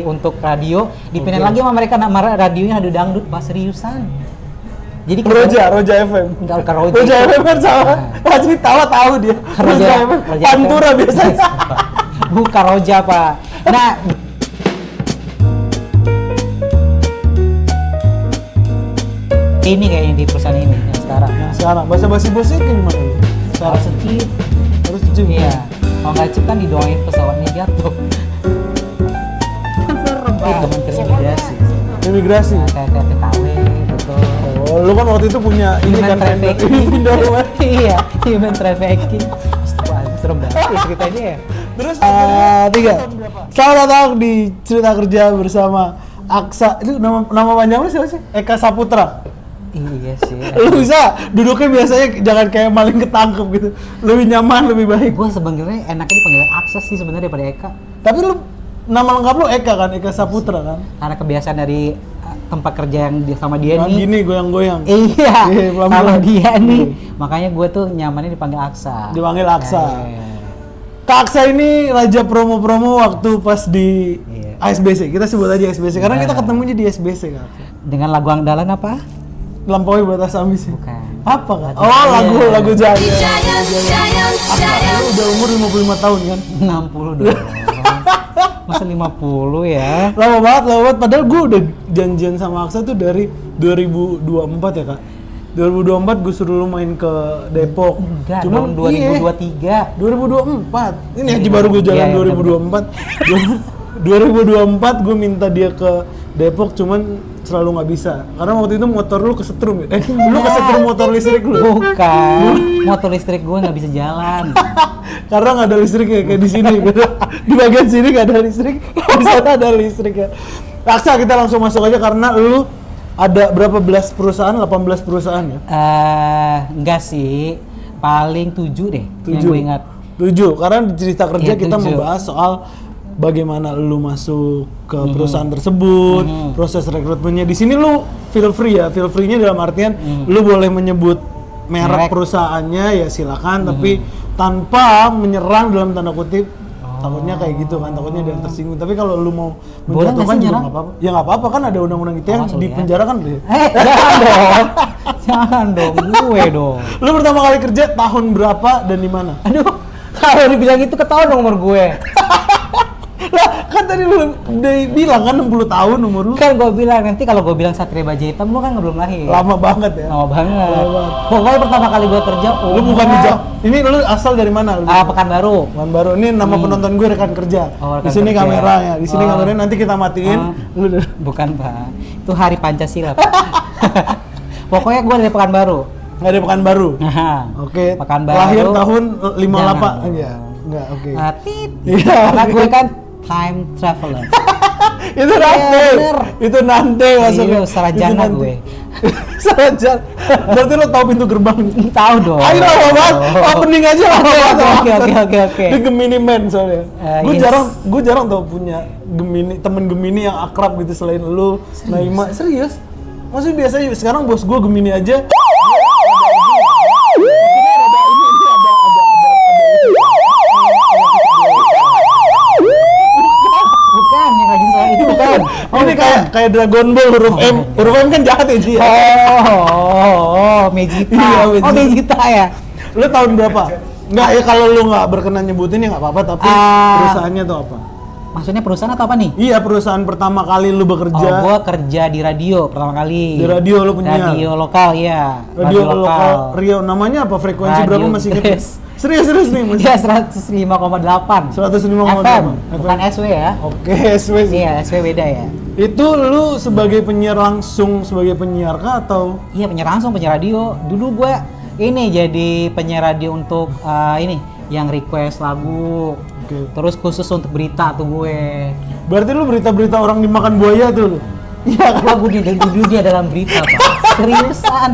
untuk radio, dipindahin lagi sama mereka nama radionya ada dangdut, Pak, seriusan. Jadi Roja FM. Enggak ke Roja. Roja FM kan sama. Pasti tahu dia. Roja FM. Pantura biasanya. Bukan Roja, Pak. Nah, ini kayaknya di perusahaan ini yang sekarang. Yang sekarang bahasa basi-basi kayak gimana? Harus cip. Harus cip. Iya. Kalau nggak cip kan didoain pesawatnya jatuh. Kementerian Imigrasi. Imigrasi. Nah, kayak TKW gitu. Oh, lu kan waktu itu punya ini kan vendor. Iya, human trafficking. Astagfirullah, serem banget ya ceritanya ya. Terus 3. Selamat datang di Cerita Kerja bersama Aksa. Itu nama panjang lu siapa sih? Eka Saputra. Iya sih. Lu bisa duduknya biasanya jangan kayak maling ketangkep gitu. Lebih nyaman, lebih baik. Gue sebenarnya enaknya dipanggil Aksa sih sebenarnya daripada Eka. Tapi lu nama lengkap lu Eka kan? Eka Saputra kan? Karena kebiasaan dari tempat kerja yang sama dia kan nih. Gini goyang-goyang. Iya. Sama dia nih. Iya. Makanya gue tuh nyamannya dipanggil Aksa. Dipanggil Aksa. Kak Aksa ini raja promo-promo waktu pas di ASBC. Kita sebut aja ASBC karena kita ketemunya di ASBC Kak. Dengan lagu andalan apa? Lampaui batas ambisi. Bukan. Apa Kak? Oh, lagu Jaya. Aksa lu udah umur 55 tahun kan? 60 dong. Masa 50 ya? Lama banget. Padahal gue udah janjian sama Aksa tuh dari 2024 ya Kak. 2024 gue suruh lu main ke Depok. Enggak, cuman 2023. 2024. Ini aja baru gue jalan 2024. 2024 gue minta dia ke Depok cuman selalu nggak bisa. Karena waktu itu motor lu kesetrum ya? Lu kesetrum motor listrik lu? Bukan. Motor listrik gue nggak bisa jalan. Karena nggak ada listrik ya, kayak di sini. Di bagian sini nggak ada listrik, di sana ada listrik ya. Aksa, kita langsung masuk aja karena lu ada berapa belas perusahaan? 18 perusahaan ya? Enggak sih. Paling 7 deh. 7. Yang gue ingat. 7. Karena di Cerita Kerja kita 7. membahas soal bagaimana lu masuk ke perusahaan tersebut, proses rekrutmennya. Di sini lu feel free ya. Feel free-nya dalam artian lu boleh menyebut merek perusahaannya ya silakan, tapi tanpa menyerang dalam tanda kutip. Takutnya kayak gitu kan, takutnya ada yang tersinggung. Tapi kalau lu mau menjatuhkan juga nggak apa-apa. Ya nggak apa-apa kan, ada undang-undang itu yang di penjara kan deh. Jangan dong. Jangan dong, gue dong. Lu pertama kali kerja tahun berapa dan di mana? Aduh, kalau dibilang itu ketahuan dong umur gue. Lah, kan tadi lu udah bilang kan 60 tahun umur lu. Kan gue bilang, nanti kalau gue bilang Satria Baja Hitam, lu kan belum lahir. Lama banget ya? Lama banget. Pokoknya pertama kali gue kerja, lu bukan di Jawa. Ini lu asal dari mana? Pekanbaru. Pekanbaru. Ini nama penonton gue rekan kerja. Oh, di sini kameranya. Di sini kameranya nanti kita matiin. Bukan, Pak. Itu Hari Pancasila, Pak. Pokoknya gue dari Pekanbaru. Nggak dari Pekanbaru? Oke. Pekanbaru. Lahir tahun 58? Enggak. Enggak, oke. Karena gue kan time traveler. Itu nanti. Itu nanti maksudnya. Iya, sarjana gue. Sarjana. Berarti lo tahu pintu gerbang? Tahu dong. Ayo lama banget. Opening aja lama banget. Oke. Di Gemini Man soalnya. Gue jarang tau punya temen Gemini yang akrab gitu selain lu, Naima. Serius? Maksudnya biasanya sekarang bos gue Gemini aja. Bukan, yang lagi soal itu bukan. Ini kayak Dragon Ball huruf M. Huruf M kan jahat ya, Ji? Vegeta. Iya, Vegeta ya. Lu tahun berapa? Enggak ya, kalau lu nggak berkenan nyebutin ya nggak apa-apa, tapi perusahaannya tuh apa? Maksudnya perusahaan atau apa nih? Iya, perusahaan pertama kali lu bekerja. Oh, gua kerja di radio pertama kali. Di radio lu punya? Radio lokal, ya. Radio lokal Rio, namanya apa? Frekuensi berapa masih inget? Serius nih masih? Iya, 105,8. 105,8. FM, bukan SW ya. Oke, SW sih. Iya, SW beda ya. Itu lu sebagai penyiar langsung, sebagai penyiar kah atau? Iya, penyiar langsung, penyiar radio. Dulu gua ini jadi penyiar radio untuk ini yang request lagu. Terus khusus untuk berita tuh gue. Berarti lu berita-berita orang dimakan buaya tuh lu? Iya, kalau gue dulu dia dalam berita, Pak. Seriusan.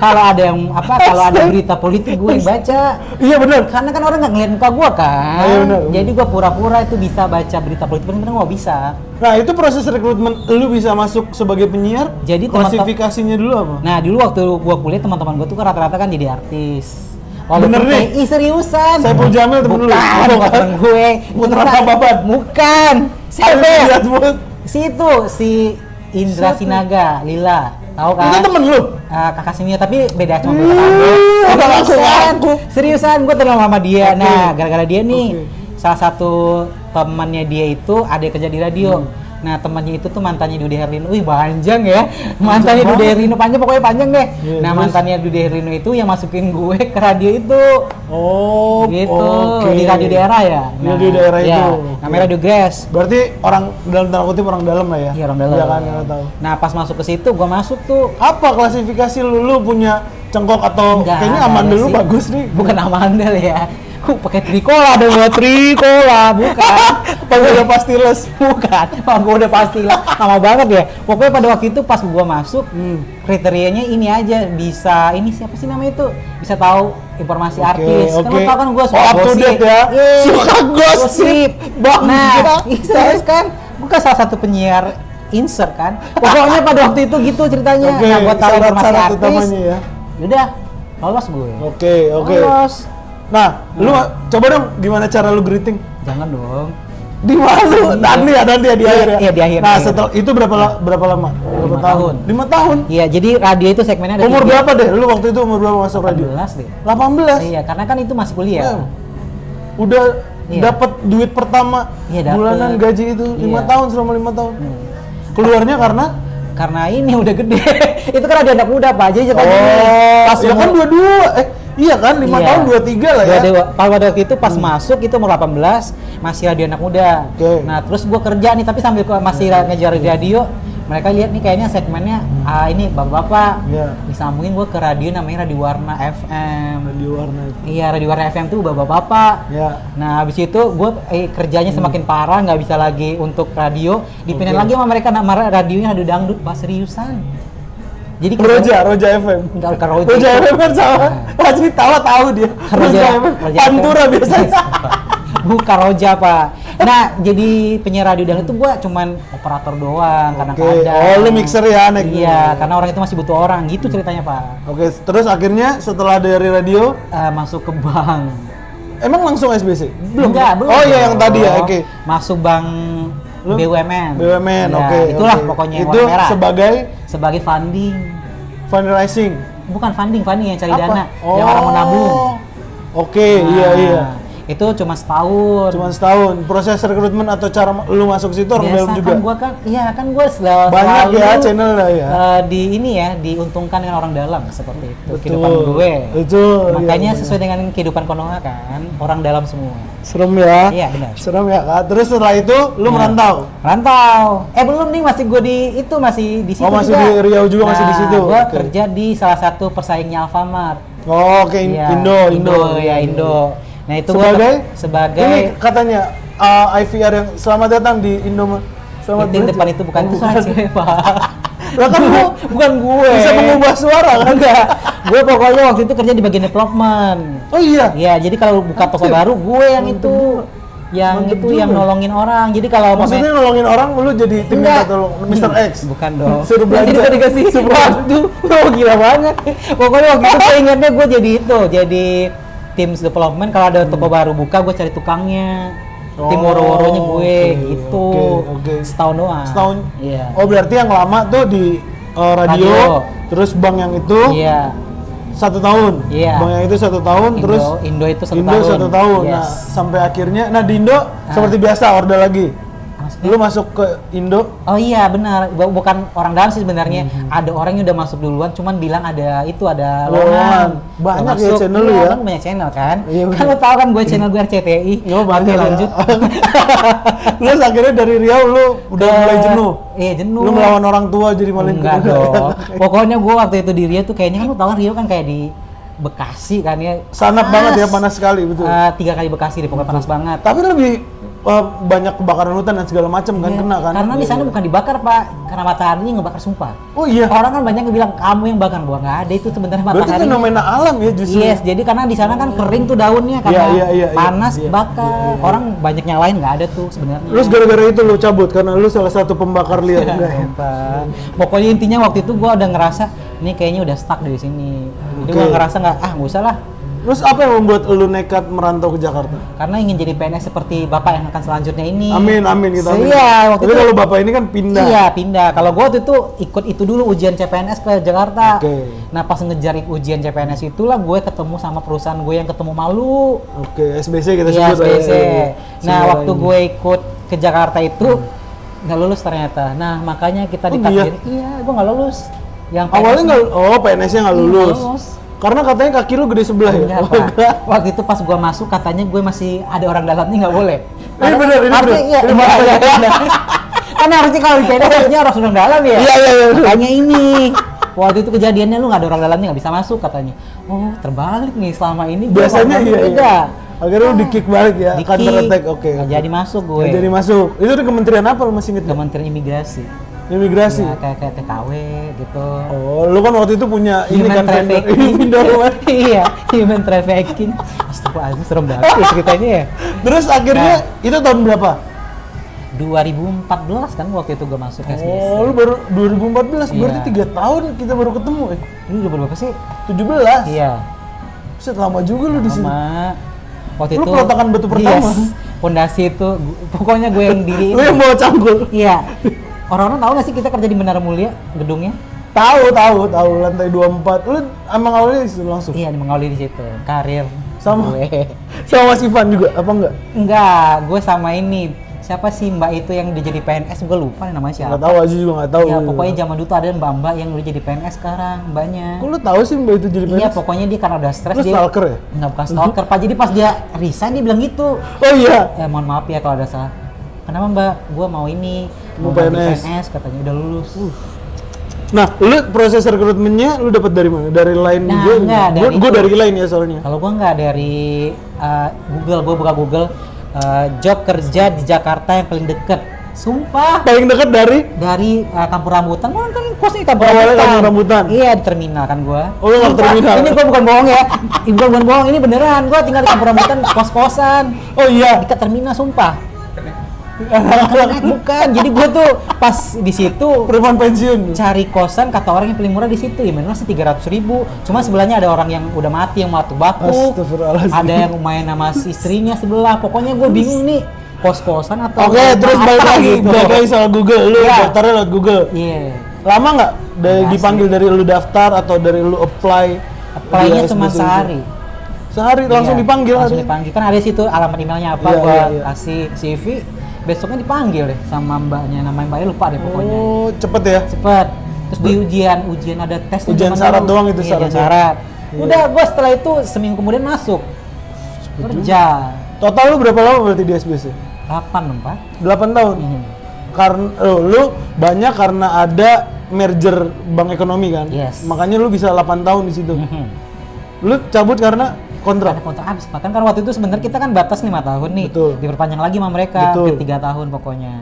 Kalau ada yang kalau ada berita politik gue yang baca. Iya benar. Karena kan orang nggak ngeliat muka gue kan. Iya benar. Jadi gue pura-pura itu bisa baca berita politik, bener-bener gue bisa. Nah, itu proses rekrutmen lu bisa masuk sebagai penyiar. Jadi klasifikasinya dulu apa? Nah, dulu waktu gue kuliah teman-teman gue tuh kan rata-rata kan jadi artis. Walaupun Bener nih? TI seriusan. Saiful Jamil temen lu? Bukan, bukan gue. Putra Babat? Bukan. Siapa? Lihat buat. Si Indra Siapa? Sinaga, Lila. Tahu kan? Itu temen lu? Kakak senior tapi beda cuma beberapa tahun. Aku. Seriusan gue kenal sama dia. Oke. Nah, gara-gara dia nih Oke. salah satu temannya dia itu ada yang kerja di radio. Nah, temannya itu tuh mantannya Dude Herlino. Wih, panjang ya. Mantannya Panjang Dude banget. Herlino panjang, pokoknya panjang deh. Iya, Nah, terus? mantannya Dude Herlino itu yang masukin gue ke radio itu. Oh, Gitu. oke. Di radio daerah ya. Di radio daerah iya. itu. Namanya Radio Grass. Berarti orang dalam tanda kutip orang dalam lah ya? Iya, orang dalam. Iya kan, nggak tahu. Nah, pas masuk ke situ gue masuk tuh. Apa klasifikasi lu punya cengkok atau Enggak, kayaknya enggak amandel ada lu sih. bagus nih? Bukan amandel ya. Pakai trikola dong, gua trikola, bukan. Pakai udah pasti les. Bukan, gua udah pasti lah, lama banget ya. Pokoknya pada waktu itu pas gua masuk, kriterianya ini aja, bisa ini siapa sih namanya itu? Bisa tahu informasi Oke, artis. Kan oke. lo tau kan gua suka Oh, up to gosip. date ya? Yeay, Suka gosip. Bangga. Nah, serius kan? Gua kan salah satu penyiar insert kan. Pokoknya pada waktu itu gitu ceritanya. Oke, Nah, buat tahu informasi syarat-syarat artis. utamanya ya. Udah, lolos gue. Oke. Lolos. Nah, lu coba dong gimana cara lu greeting? Jangan dong. Di mana? Nanti ya di akhir ya. Iya, di akhir, Nah, di akhir. setelah itu berapa lama? Berapa 5 tahun. 5 tahun. Iya, jadi radio itu segmennya ada Umur 3. berapa deh? Lu waktu itu umur berapa masuk radio? 18 deh. 18. Iya, karena kan itu masih kuliah. Wow. Udah Iya. dapat duit pertama Iya, dapet. bulanan gaji itu 5 Iya. tahun selama 5 tahun. Keluarnya karena Ini udah gede. Itu kan ada anak muda, Pak. Jadi ceritanya pas ya kan 22. Iya kan 5 tahun 23 lah ya. Pada waktu itu pas masuk itu umur 18, masih radio anak muda. Oke. Nah, terus gua kerja nih tapi sambil gua masih ngejar radio, mereka lihat nih kayaknya segmennya ini bapak-bapak. Iya. Disambungin gua ke radio namanya Radio Warna FM. Radio warna itu. Iya, Radio Warna FM tuh bapak-bapak. Ya. Nah, habis itu gue kerjanya semakin parah, nggak bisa lagi untuk radio. Dipindahin Oke. lagi sama mereka, nama radionya Radio Dangdut, Pak, seriusan. Jadi Roja FM. Enggak, bukan Roja. Roja FM kan sama. Pasti tahu dia. Roja FM. Pantura biasanya. Bukan Roja, Pak. Nah, jadi penyiar radio dangdut itu gue cuman operator doang, Oke. kadang-kadang. Oh, lu mixer ya, naik. Iya, karena orang itu masih butuh orang, gitu ceritanya, Pak. Oke, terus akhirnya setelah dari radio Masuk ke bank. emang langsung SBC? Enggak, belum. Oh iya yang tadi ya, oke. Masuk bank Lu? BUMN. BUMN, Ya, oke. itulah oke. pokoknya yang Itu warna merah. sebagai funding. fundraising. Bukan funding yang cari Apa? dana, yang orang mau nabung. Oke, Nah, iya. Itu cuma setahun. Cuma setahun. Proses rekrutmen atau cara lu masuk situ orang dalam juga. Kan gua kan, iya kan gua selalu Banyak ya channel lah ya. di ini ya, diuntungkan dengan orang dalam seperti itu. Betul. Kehidupan gue. Betul. Makanya iya, sesuai dengan kehidupan Konoha kan, orang dalam semua. serem ya. Iya, benar. Serem ya, Kak. Terus setelah itu lu Nah, merantau. Rantau. Belum nih, masih gue masih di situ Oh, masih juga. di Riau juga, masih di situ. Gue Oke. kerja di salah satu persaingnya Alfamart. Oh, oke, Iya, Indo. ya Indo. Nah, itu gua Sebagai sebagai ini katanya IVR yang selamat datang di Indo. Selamat itu yang belajar. depan itu bukan itu soalnya cewek, Pak. Lah kan lu Bukan gue. bisa mengubah suara kan? Enggak. Gue pokoknya waktu itu kerja di bagian development. Oh iya. Iya, jadi kalau buka toko Anjir. baru gue yang itu Mantep juga. yang nolongin orang. Jadi kalau Maksudnya nolongin orang lu jadi tim minta tolong Mr. X. Bukan dong. Suruh belanja. Jadi gue dikasih waduh, oh, gila banget. Pokoknya waktu itu gue ingatnya gue jadi tim development. Kalau ada toko baru buka, gue cari tukangnya. Tim woro-woronya gue oke, gitu. oke. Setahun doang. Setahun. Iya. Oh, berarti yang lama tuh di radio, Radio. terus bank yang itu Iya. 1 tahun. Iya. Bank yang itu 1 tahun, terus Indo itu 1 Indo tahun. 1 tahun. Yes. Nah, sampai akhirnya di Indo seperti biasa order lagi. Maksudnya? Lu masuk ke Indo, Oh iya benar, bukan orang dalam sih sebenarnya. Ada orang yang udah masuk duluan, cuman bilang ada Lowongan. lowongan. Banyak Udah ya masuk. channel lu Iya, ya? kan banyak channel kan. Iya, Kan bener. lu tahu kan gue channel gue RCTI. Oh, banyak Oke, ya. lanjut. Terus akhirnya dari Riau lu udah mulai jenuh. Iya jenuh. Lu melawan orang tua jadi maling Enggak dong. Pokoknya gue waktu itu di Rio tuh kayaknya kan lu tahu kan Rio kan kayak di Bekasi kan ya. Sanap banget ya, panas sekali betul. 3 kali Bekasi deh, pokoknya panas banget. Tapi lebih banyak kebakaran hutan dan segala macam kan Iya, kena kan. Karena di sana bukan dibakar Pak, karena mataharinya ngebakar sumpah. Oh iya. Orang kan banyak yang bilang kamu yang bakar, gua nggak ada itu sebenarnya Berarti matahari. fenomena alam ya justru. Yes, jadi karena di sana kan kering tuh daunnya karena Iya, panas iya, bakar. Orang banyak nyalain nggak ada tuh sebenarnya. Terus gara-gara itu lu cabut karena lu salah satu pembakar liar enggak ya? Pak. Pokoknya intinya waktu itu gua udah ngerasa ini kayaknya udah stuck di sini. Jadi Oke. gua ngerasa nggak usah lah. Terus apa yang membuat lu nekat merantau ke Jakarta? Karena ingin jadi PNS seperti bapak yang akan selanjutnya ini. Amin kita amin. Iya, waktu Tapi itu kalau bapak ini kan pindah. Iya, pindah. Kalau gua waktu itu ikut itu dulu ujian CPNS ke Jakarta. Oke. Nah, pas ngejar ujian CPNS itulah gue ketemu sama perusahaan gue yang ketemu malu. Oke, SBC kita Iya, sebut. SBC. Ya. Nah, waktu gue ikut ke Jakarta itu nggak lulus ternyata. Nah, makanya kita ditakdirin. Iya, gue nggak lulus. Yang Awalnya nggak, PNS-nya nggak lulus. Nggak lulus. Karena katanya kaki lu gede sebelah ya? Enggak, Pak. Waktu itu pas gua masuk katanya gue masih ada orang dalamnya nggak boleh. Ini bener, ini bener. Iya, kan harusnya kalau di PNS harusnya harus orang dalam ya. Iya. Makanya ini. Waktu itu kejadiannya lu nggak ada orang dalamnya nggak bisa masuk katanya. Oh, terbalik nih selama ini. Biasanya iya. Beda. Akhirnya lu di-kick balik ya, Di-kick. counter attack, oke. Nggak jadi masuk gue. Nggak jadi masuk. Itu di kementerian apa lu masih inget nggak? Kementerian Imigrasi. Imigrasi? Ya, kayak TKW gitu. Oh, lu kan waktu itu punya ini Human kan vendor. trafficking. Iya, human trafficking. Astagfirullahaladzim, serem banget ya ceritanya ya. Terus akhirnya itu tahun berapa? 2014 kan waktu itu gue masuk SBC. Oh, lu baru 2014, berarti Iya. 3 tahun kita baru ketemu Lu udah berapa sih? 17? Iya. Set lama juga lu di sini. Sama waktu Lu itu peletakan batu pertama? Yes. Pondasi itu pokoknya gue yang diri Lu yang bawa cangkul? Iya. Orang-orang tahu nggak sih kita kerja di Menara Mulia gedungnya? Tahu, lantai 24. Lu emang awalnya di situ langsung? Iya, mengawali di situ. Karir Sama? gue. Sama Mas Ivan juga, apa enggak? Enggak, gue sama ini. Siapa sih mbak itu yang udah jadi PNS? Gue lupa namanya siapa. Nggak tahu aja juga nggak tahu. Ya pokoknya zaman dulu tuh ada mbak-mbak yang udah jadi PNS sekarang, mbaknya. Kok lu tahu sih mbak itu jadi PNS? Iya, pokoknya dia karena udah stres Lu dia. stalker ya? Enggak, bukan stalker, Pak. Jadi pas dia resign dia bilang gitu. Oh iya? Ya mohon maaf ya kalau ada salah. Kenapa mbak? Gua mau ini. Mau ganti PNS. katanya udah lulus. Nah, lu proses rekrutmennya lu dapat dari mana? Dari Line Nah, juga? enggak, dari Gua itu. dari Line ya soalnya. Kalau gua nggak dari Google, gua buka Google job kerja di Jakarta yang paling deket. Sumpah. Paling dekat dari? Dari Kampung Rambutan, gua kan kosnya di Kampung Awalnya Rambutan. Kampung Rambutan. Iya, di terminal kan gua. Oh, lu nggak Sumpah, terminal. Ini gua bukan bohong ya. Ini bukan bohong, ini beneran. Gua tinggal di Kampung Rambutan kos-kosan. Oh iya. Dekat terminal, sumpah. Bukan, jadi gua tuh pas di situ Perumahan pensiun. cari kosan, kata orang yang paling murah di situ ya memang sih 300.000. Cuma sebelahnya ada orang yang udah mati yang batuk-batuk. Astagfirullahaladzim. Ada yang main sama istrinya sebelah. Pokoknya gue bingung nih kos-kosan atau Oke, terus apa balik lagi gitu. soal Google. Lu Iya. daftarnya lewat Google. Iya. Lama nggak Nggak dipanggil sih. dari lu daftar atau dari lu apply? Apply-nya di cuma SBC itu? sehari. Sehari langsung Iya, dipanggil langsung hari? dipanggil. Kan ada situ alamat emailnya apa, Iya, gua iya. kasih CV. Besoknya dipanggil deh sama mbaknya, namanya mbaknya lupa deh pokoknya. Oh, cepet ya? Cepet. Terus di ujian ada tes. Ujian zaman syarat dulu. doang itu, Iya, syarat ujian doang. syarat. Iya. Udah, gua setelah itu seminggu kemudian masuk kerja. Total lu berapa lama berarti di SBC? 8 dong, Pak. 8 tahun? Karena lu banyak karena ada merger bank ekonomi kan? Yes. Makanya lu bisa 8 tahun di situ. Mhm. Lu cabut karena Ada kontrak? kontrak habis, Pak. Kan waktu itu sebenarnya kita kan batas 5 tahun nih. Betul. Diperpanjang lagi sama mereka Betul. ke 3 tahun pokoknya.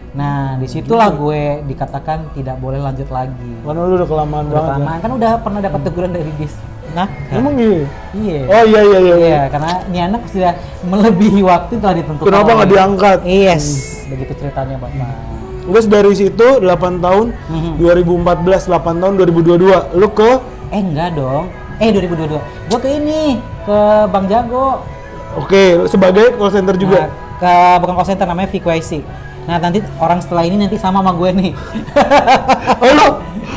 Nah, disitulah gue dikatakan tidak boleh lanjut lagi. Karena lu udah kelamaan Udah banget kelamaan, kan udah pernah dapat teguran dari dis. Nah, Emang iya? iya. Oh iya. Iya, karena ini anak sudah melebihi waktu telah ditentukan. Kenapa nggak oleh- diangkat? Yes, begitu ceritanya, Bapak. Terus dari situ 8 tahun, Mhm. 2014, 8 tahun, 2022, lu ke Enggak dong. 2022. Gue ke ini, ke Bang Jago. oke, sebagai call center juga. Nah, ke bukan call center, namanya VQIC. Nah, nanti orang setelah ini nanti sama gue nih.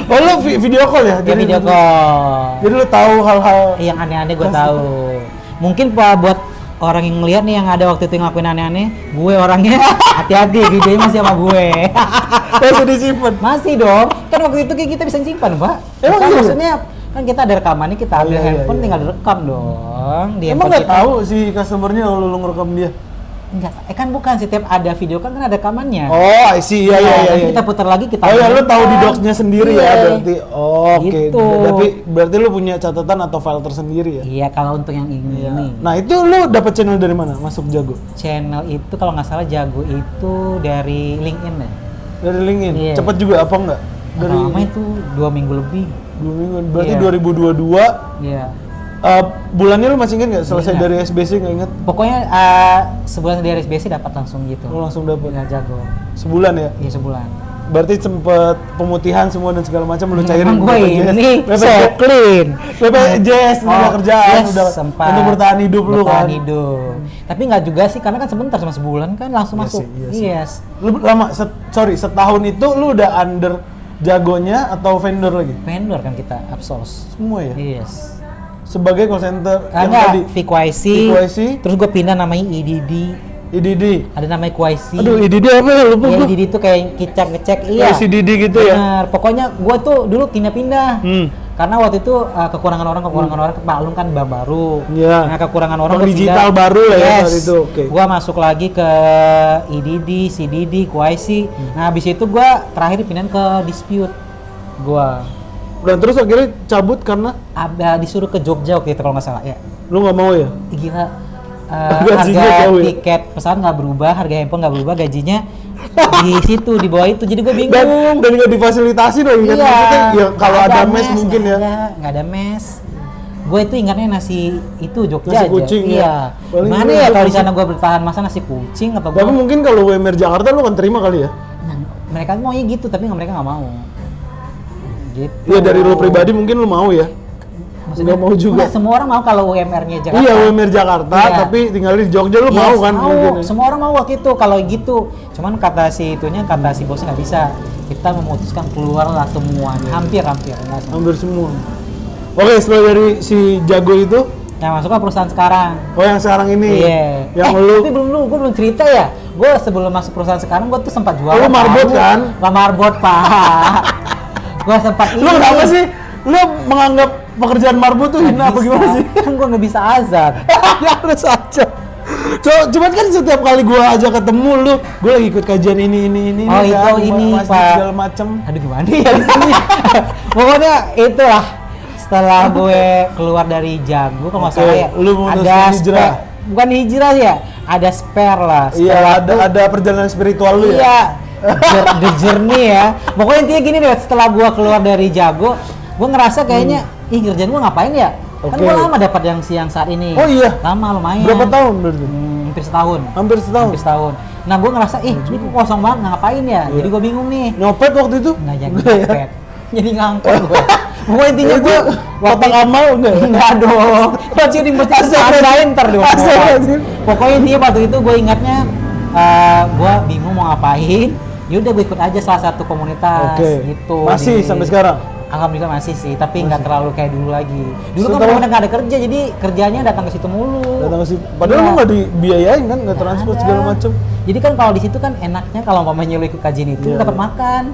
Oh lu video call ya? Dia video call. Jadi lu tahu hal-hal Yang aneh-aneh gue tahu. Mungkin Pak buat orang yang ngeliat nih yang ada waktu itu yang ngelakuin aneh-aneh, gue orangnya hati-hati, videonya masih sama gue. masih disimpan. Masih dong. Kan waktu itu kita bisa simpan, Pak. Emang Kan iya? maksudnya kan kita ada rekamannya, kita ambil iya, handphone iya. tinggal direkam dong. Di Emang handphone nggak kita. tahu si customernya kalau lu ngerekam dia? Enggak, kan bukan setiap ada video kan ada rekamannya. Oh, I see. Iya. Nanti kita putar lagi kita. Oh ya, lu tahu di ambil. docsnya sendiri ya Iya. berarti. Oh, oke. Gitu. Tapi berarti lu punya catatan atau file tersendiri ya? Iya, kalau untuk yang ini. Nah itu lu dapat channel dari mana? Masuk Jago? Channel itu kalau nggak salah Jago itu dari LinkedIn ya. Dari LinkedIn? Iya. Cepet juga apa enggak? Dari Lama itu 2 minggu lebih. 2 minggu. Berarti Iya. 2022. Iya. Bulannya lu masih inget nggak? Selesai Ingat. dari SBC nggak inget? Pokoknya sebulan dari SBC dapat langsung gitu. Lu langsung dapat Tinggal Jago. sebulan ya? Iya, sebulan. berarti sempet pemutihan semua dan segala macam lu cairin. Emang gue ini so clean. BPJS udah kerjaan, Yes, udah sempat untuk bertahan hidup lu kan. bertahan hidup. Tapi nggak juga sih, karena kan sebentar, cuma sebulan kan langsung Iya masuk. sih, iya sih. Yes. Lu lama, setahun itu lu udah under Jagonya atau vendor lagi? Vendor kan kita, outsource. Semua ya? Yes. Sebagai call center yang Enggak, tadi? VQIC. Terus gue pindah namanya IDD. IDD? Ada namanya QIC. Aduh, IDD apa ya? Lupa Ya, gua. IDD itu kayak ngecek, iya. Kayak CDD gitu ya? Benar. Pokoknya gue tuh dulu pindah-pindah. Hmm. Karena waktu itu kekurangan orang maklum kan baru. Iya. Nah, kekurangan orang Orang gua digital pindah. baru lah ya Yes. saat itu, oke. Gua masuk lagi ke IDD, CDD, QIC. Nah, habis itu gua terakhir pindahin ke dispute. Gua Dan terus akhirnya cabut karena ada disuruh ke Jogja waktu itu kalau nggak salah ya. lu nggak mau ya? Gila. Gajinya Harga jauh ya? tiket pesawat nggak berubah, harga handphone nggak berubah, gajinya di situ, di bawah itu. Jadi gue bingung. Dan nggak difasilitasi lagi kan? Maksudnya ya kalau ada mes mungkin ya? Nggak ada mes. Gue itu ingatnya nasi itu Jogja Nasi aja. kucing ya? Iya. Paling Mana gue ya kalau di nasi- sana gue bertahan masa nasi kucing atau Tapi mungkin kalau UMR Jakarta lu kan terima kali ya? Nah, mereka maunya gitu tapi mereka nggak mau. Gitu. Iya dari lu pribadi mungkin lu mau ya? Nggak mau juga. Nggak, semua orang mau kalau UMR-nya Jakarta. Iya UMR Jakarta, Iya. tapi tinggal di Jogja lu Yes, mau kan? mau. Mungkin ya? Semua orang mau waktu itu kalau gitu. Cuman kata si bosnya nggak bisa. Kita memutuskan keluar lah semuanya. Hampir nggak semua. Hampir semua. Oke, setelah dari si Jago itu, Yang masuk ke perusahaan sekarang. oh yang sekarang ini, Iya. yang lu Tapi gue belum cerita ya. Gue sebelum masuk perusahaan sekarang gue tuh sempat jualan. lu marbot tahu. kan? Nggak marbot pak. Gue sempat Lu kenapa sih? Lu menganggap pekerjaan marbot tuh hina apa gimana sih? Kan gue nggak bisa azan. Ya harus aja. Cuman kan setiap kali gua ajak ketemu lu, gua lagi ikut kajian ini Oh, itu kan, ini, masjid Pak. segala macem. Aduh gimana ya di sini? Pokoknya itulah. Setelah gue keluar dari Jago kalau nggak Oke, salah ya, lu memutuskan ada hijrah. bukan hijrah ya, ada spare lah. Iya, Spare ada perjalanan spiritual lu ya. Iya, the journey ya. Pokoknya intinya gini deh, setelah gua keluar dari Jago, gua ngerasa kayaknya, ih kerjaan gua ngapain ya? Kan Oke. gua lama dapat yang siang saat ini. Oh iya? Lama lumayan. Berapa tahun berarti? Hampir setahun. Hampir setahun. Hampir setahun. Nah gua ngerasa, ih ini kok kosong banget, ngapain ya? Jadi gua bingung nih. Nyopet waktu itu? Nggak jadi Enggak ya? nyopet. Jadi ngangkut gua. Pokoknya intinya gua kotak amal enggak? Enggak dong. Pasti mesti ditandain ntar dong. Astagfirullahaladzim. Pokoknya intinya waktu itu gue ingatnya gue bingung mau ngapain. Yaudah gue ikut aja salah satu komunitas Oke. gitu. Masih sampai sekarang? Alhamdulillah masih sih, tapi nggak terlalu kayak dulu lagi. Dulu kan Setelah- udah nggak ada kerja, jadi kerjanya datang ke situ mulu. Datang ke situ. Padahal Iya. lu nggak dibiayain kan, nggak transport Ada. segala macem. Jadi kan kalau di situ kan enaknya kalau umpamanya lu ikut kajian itu Iya. lu dapat makan.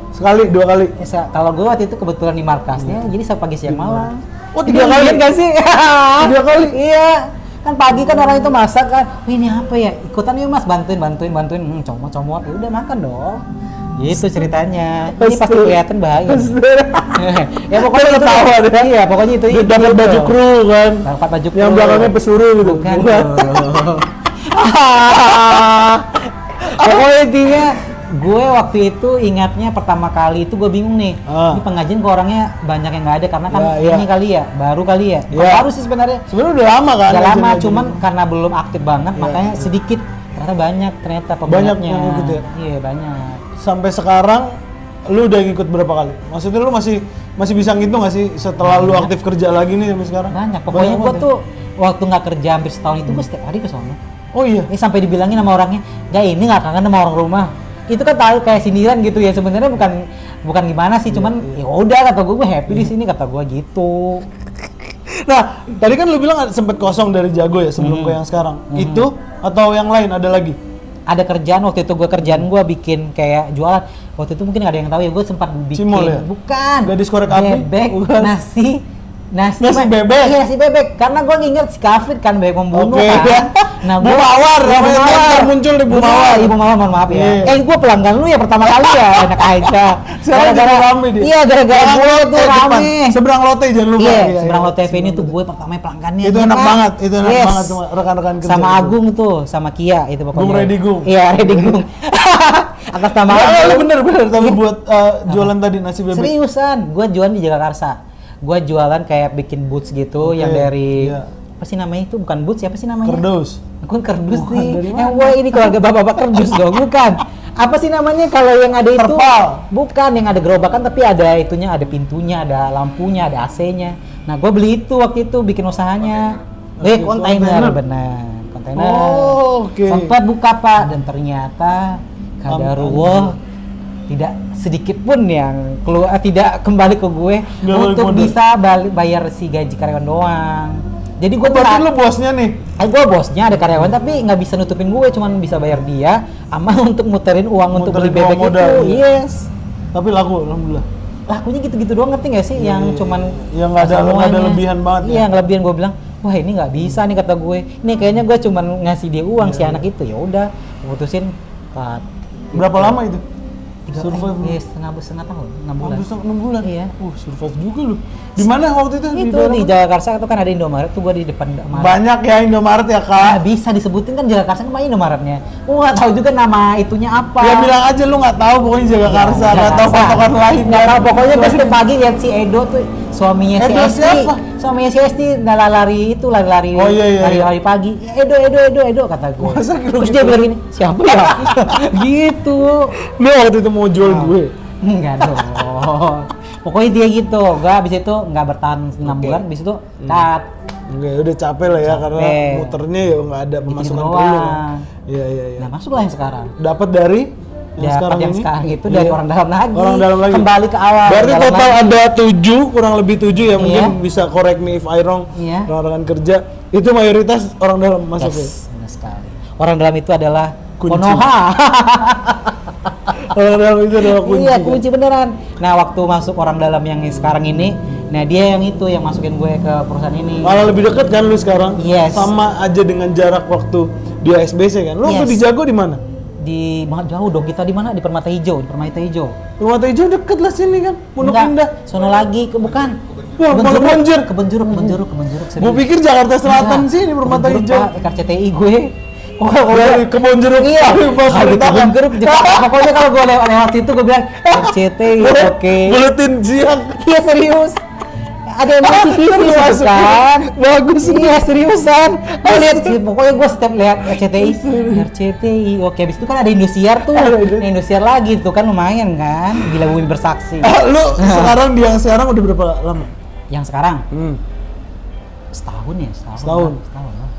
Sekali, 2 kali. Ya, kalau gue waktu itu kebetulan di markasnya, jadi pagi siang malam. Oh, 3 kali? Ingat nggak sih? 3 kali? Iya. Kan pagi kan orang itu masak kan. "Wih, ini apa ya? Ikutan yuk Mas, bantuin. Comot. Ya udah makan dong. Gitu ceritanya. Ini pasti kelihatan bahaya. Ya pokoknya Dia itu. ketawa deh. Iya, pokoknya itu. Dia dapat itu. baju kru kan. Dapat baju Yang kru. belakangnya pesuru gitu. Bukan. dong. Pokoknya intinya gue waktu itu ingatnya pertama kali itu gue bingung nih. Ini pengajian kok orangnya banyak yang nggak ada karena kan Ya, ini kali ya, baru kali ya. Bukan Ya. baru sih sebenarnya. Sebenarnya udah lama kan? Udah lama, kajian-kajian cuman ini. karena belum aktif banget, makanya sedikit. Ternyata banyak peminatnya. yang ikut ya? Iya banyak. Sampai sekarang lu udah ngikut berapa kali? Maksudnya lu masih bisa ngitung nggak sih setelah lu aktif kerja lagi nih sampai sekarang? Banyak. Pokoknya gue banget ya? tuh waktu nggak kerja hampir setahun itu gue setiap hari ke sono. Oh iya. Ini sampai dibilangin sama orangnya, "Gak ini nggak kangen sama orang rumah." Itu kan tahu kayak sindiran gitu ya, sebenarnya bukan gimana sih, cuman ya udah kata gue happy di sini kata gue gitu. Nah, tadi kan lu bilang sempet kosong dari Jago ya sebelum ke yang sekarang. Itu atau yang lain ada lagi? Ada kerjaan waktu itu gue bikin kayak jualan. Waktu itu mungkin nggak ada yang tahu ya, gue sempat bikin Cimol ya? bukan Gadis korek api? bebek, Bukan. nasi Nasi bebek? Iya, nasi bebek. Karena gue nginget si Kafir kan bebek membunuh Oke. kan. Bu Mawar, ya, Bu namanya Mawar. muncul di Bu Bu Mawar. Ibu Mawar, mohon maaf ya. Iya. Gue pelanggan lu ya pertama kali ya, enak aja. Sekarang jadi rame dia. Iya, gara-gara Seberang gue Lotte tuh depan. rame. Seberang Lotte jangan lupa. Iya, seberang Lotte ini tuh gue pertama pelanggannya. Itu Iya, enak Pak. banget, itu enak Yes. banget sama rekan-rekan kerja. Sama itu. Agung tuh, sama Kia itu pokoknya. Gung Reddy Gung. Iya, Reddy Gung. Atas nama Ya, Agung. lu bener tapi buat jualan tadi nasi bebek. Seriusan, gue jualan di Jagakarsa. Gue jualan kayak bikin boots gitu Oke, yang dari iya. apa sih namanya itu? Bukan boots, siapa sih namanya? Kerdus. Bukan kerdus Bukan, nih. dari mana? Wah ini keluarga bapak-bapak kerdus dong, bukan. apa sih namanya kalau yang ada itu? Terpal. Bukan yang ada gerobakan tapi ada itunya, ada pintunya, ada lampunya, ada AC-nya. Nah, gue beli itu waktu itu bikin usahanya. Kontainer benar. Kontainer. Oh, oke. Sempat buka Pak dan ternyata kadarullah tidak sedikit pun yang keluar tidak kembali ke gue Nggak untuk balik modal. bisa bayar si gaji karyawan doang. Jadi gue Berarti lu bosnya nih? gue bosnya ada karyawan tapi nggak bisa nutupin gue, cuman bisa bayar dia sama untuk muterin uang untuk beli Muterin uang bebek modal, itu. iya. Yes. Tapi laku, alhamdulillah. Lakunya gitu-gitu doang, ngerti nggak sih? Iya, Yang iya, cuman iya. Yang nggak ada semuanya. lebihan banget Iya, ya? nggak lebihan. Gue bilang, wah ini nggak bisa nih kata gue. Ini kayaknya gue cuman ngasih dia uang si anak itu. Ya udah, putusin cut. Berapa lama itu? Iya, setengah tahun, 6 bulan. 6 bulan? Iya. Survive juga lu. Di mana waktu itu? Itu daerah di mana? Jakarta itu kan ada Indomaret tuh, gue di depan Indomaret. Banyak ya Indomaret ya Nggak kak? bisa disebutin kan Jakarta kan banyak Indomaretnya. Nggak tahu juga nama itunya apa. Ya bilang aja lu nggak tahu pokoknya Jakarta, nggak tahu patokan lain. Nggak tahu, pokoknya pas setiap pagi lihat si Edo tuh suaminya si Edo Esti. siapa? Suaminya si Esti lari itu lari-lari. Oh, iya. Lari pagi. Edo kata gue. Masa gitu? Terus dia bilang gini, siapa ya? Gitu. Lu waktu itu mau jual gue. Enggak dong. Pokoknya dia gitu. Gue abis itu nggak bertahan 6 bulan, abis itu cut. Enggak, udah capek lah ya karena Capek. muternya ya nggak ada pemasukan Gitu ke lu. doang. Iya. Nah, masuklah yang sekarang. Dapat dari yang Yang ini? sekarang itu dari Iya. orang dalam lagi. Orang dalam lagi. Kembali ke awal. Berarti dalam total lagi. ada 7, kurang lebih 7 ya, mungkin Iya. bisa correct me if I wrong. Iya. Rekan kerja itu mayoritas orang dalam masuk ya. Yes, benar sekali. Orang dalam itu adalah Kunci. Konoha. Orang dalam itu adalah kunci. Iya, kan? kunci beneran. Nah, waktu masuk orang dalam yang sekarang ini, nah dia yang itu yang masukin gue ke perusahaan ini. Malah lebih dekat kan lu sekarang? Yes. Sama aja dengan jarak waktu di SBC kan. Lu waktu Yes. di Jago di mana? Di jauh dong kita di mana? Di Permata Hijau, di Permata Hijau. Permata Hijau deket lah sini kan. Pondok Enggak, Indah. sono lagi bukan. Wah, Pondok Bonjer. Kebun jeruk. Gua pikir Jakarta Selatan Enggak. sini Permata Kebun jeruk, Hijau. Pak, RCTI gue. Dari kebun jeruk. Iya, Pas kalau di cerita kebun kan. jeruk Jakarta. Pokoknya kalau gue lewat situ gue bilang RCTI, oke. Buletin siang. Iya serius. Ada emosi TV Masuk. kan? Bagus. Iya seriusan. Gue lihat sih, pokoknya gue setiap lihat RCTI, oke. Habis itu kan ada Indosiar tuh, Indosiar lagi tuh kan lumayan kan. Gila Bumi Bersaksi. Lu sekarang di yang sekarang udah berapa lama? Yang sekarang Hmm. setahun ya, Setahun. Setahun lah.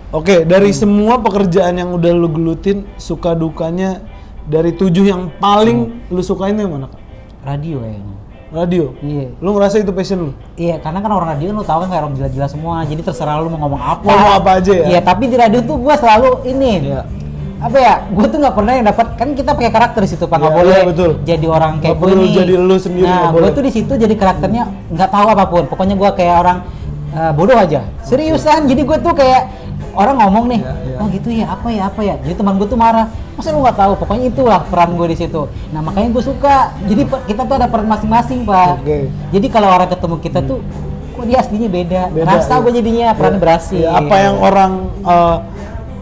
Oke, dari semua pekerjaan yang udah lu gelutin, suka dukanya dari 7 yang paling lu sukain yang mana, Kak? Radio kayaknya. Radio? Iya. Lu ngerasa itu passion lu? Iya, karena kan orang radio kan lu tahu kan kayak orang gila-gila semua. Jadi terserah lu mau ngomong apa. Ngomong apa aja ya? Iya, tapi di radio tuh gua selalu ini. Iya. Apa ya? Gua tuh nggak pernah yang dapat, kan kita pakai karakter di situ, Pak. Nggak Iya, boleh iya, betul. jadi orang kayak Nggak gue perlu nih. jadi lu sendiri, Nah, nggak gua boleh. tuh di situ jadi karakternya nggak tahu apapun. Pokoknya gua kayak orang bodoh aja. Seriusan. Jadi gua tuh kayak orang ngomong nih, Iya. oh gitu ya, apa ya. Jadi teman gue tuh marah, masa lu nggak tahu? Pokoknya itulah peran gue di situ. Nah makanya gue suka. Jadi kita tuh ada peran masing-masing, Pak. Oke. Jadi kalau orang ketemu kita tuh, kok dia aslinya beda. Rasa iya. gue jadinya perannya berhasil. Ya, apa yang orang